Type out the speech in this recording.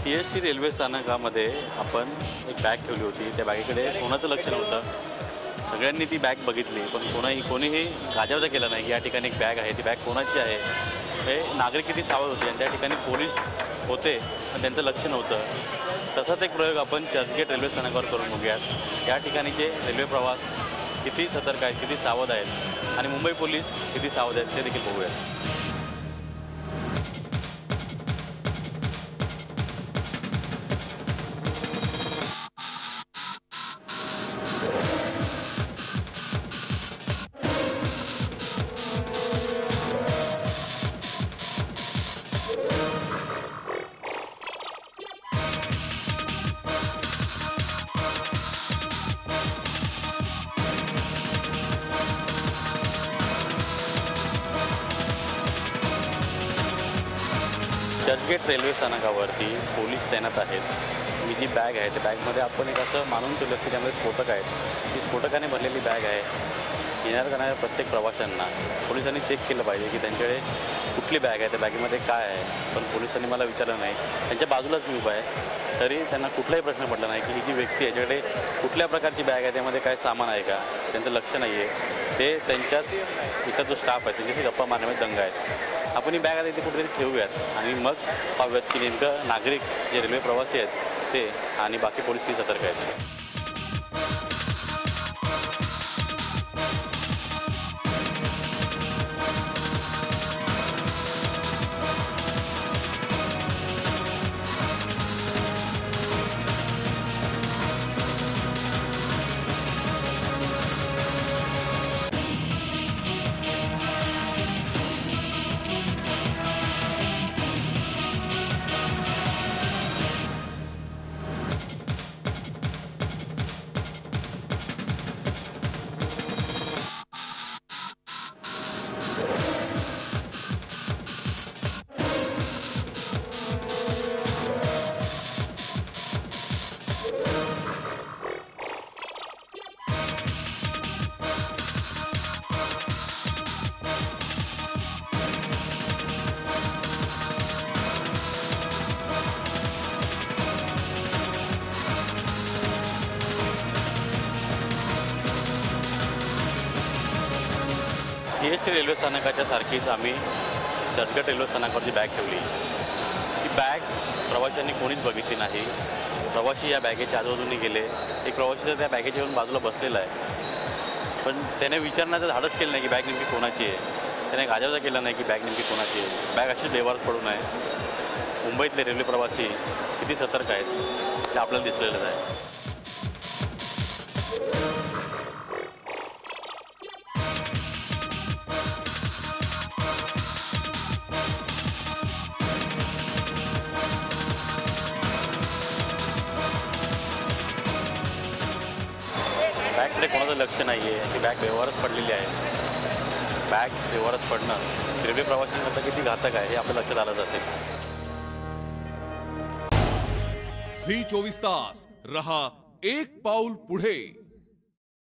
CST railway स्थानकामध्ये आपण एक bag ठेवली होती. त्या बॅगेकडे कोणाचं लक्ष नव्हतं. सगळ्यांनी ती बॅग बघितली, पण कोणीही गाजावाजा केला नाही की या ठिकाणी एक बॅग आहे, ती बॅग कोणाची आहे. हे नागरिक किती सावध होते आणि त्या ठिकाणी पोलीस होते पण त्यांचं लक्ष नव्हतं. तसाच एक प्रयोग आपण चर्चगेट रेल्वे स्थानकावर करून बघूयात. या ठिकाणीचे रेल्वे प्रवास किती सतर्क आहेत, किती सावध आहेत आणि मुंबई पोलीस किती सावध आहेत ते देखील बघूयात. चर्चगेट रेल्वे स्थानकावरती पोलीस तैनात आहेत. ही जी बॅग आहे त्या बॅगमध्ये आपण एक असं मानून ठेवलं की त्यामध्ये स्फोटक आहेत. ही स्फोटकाने भरलेली बॅग आहे. येणाऱ्या जाणाऱ्या प्रत्येक प्रवाशांना पोलिसांनी चेक केलं पाहिजे की त्यांच्याकडे कुठली बॅग आहे, त्या बॅगेमध्ये काय आहे. पण पोलिसांनी मला विचारलं नाही. त्यांच्या बाजूलाच मी उभा आहे, तरी त्यांना कुठलाही प्रश्न पडला नाही की ही जी व्यक्ती आहे याच्याकडे कुठल्या प्रकारची बॅग आहे, त्यामध्ये काय सामान आहे का. त्यांचं लक्ष नाही आहे. ते त्यांच्याच इथं जो स्टाफ आहे त्यांच्याशी गप्पा मारण्यामध्ये दंग आहेत. आपण ही बॅग आता इथे कुठेतरी ठेवूयात आणि मग पाहूयात की नेमकं नागरिक जे रेल्वे प्रवासी आहेत ते आणि बाकी पोलीस किती सतर्क आहेत. सीएसटी रेल्वे स्थानकाच्या सारखीच आम्ही चर्चगेट रेल्वे स्थानकावरची बॅग ठेवली. ती बॅग प्रवाशांनी कोणीच बघितली नाही. प्रवासी या बॅगेच्या आजूबाजूने गेले. एक प्रवासी तर त्या बॅगेच्या येऊन बाजूला बसलेला आहे, पण त्याने विचारण्याचं धाडस केलं नाही की बॅग नेमकी कोणाची आहे. त्याने गाजावाजा केला नाही की बॅग नेमकी कोणाची आहे. बॅग अशीच बेवारस पडून आहे. मुंबईतले रेल्वे प्रवासी किती सतर्क आहेत ते आपल्याला दिसलेलंच आहे. बॅगकडे कोणाचं लक्ष नाही आहे. ती बॅग बेवारच पडलेली आहे. बॅग बेवारच पडणं रेल्वे प्रवाशांकरता किती घातक आहे हे आपल्या लक्षात आलंच असेल. झी 24 तास रहा एक पाऊल पुढे.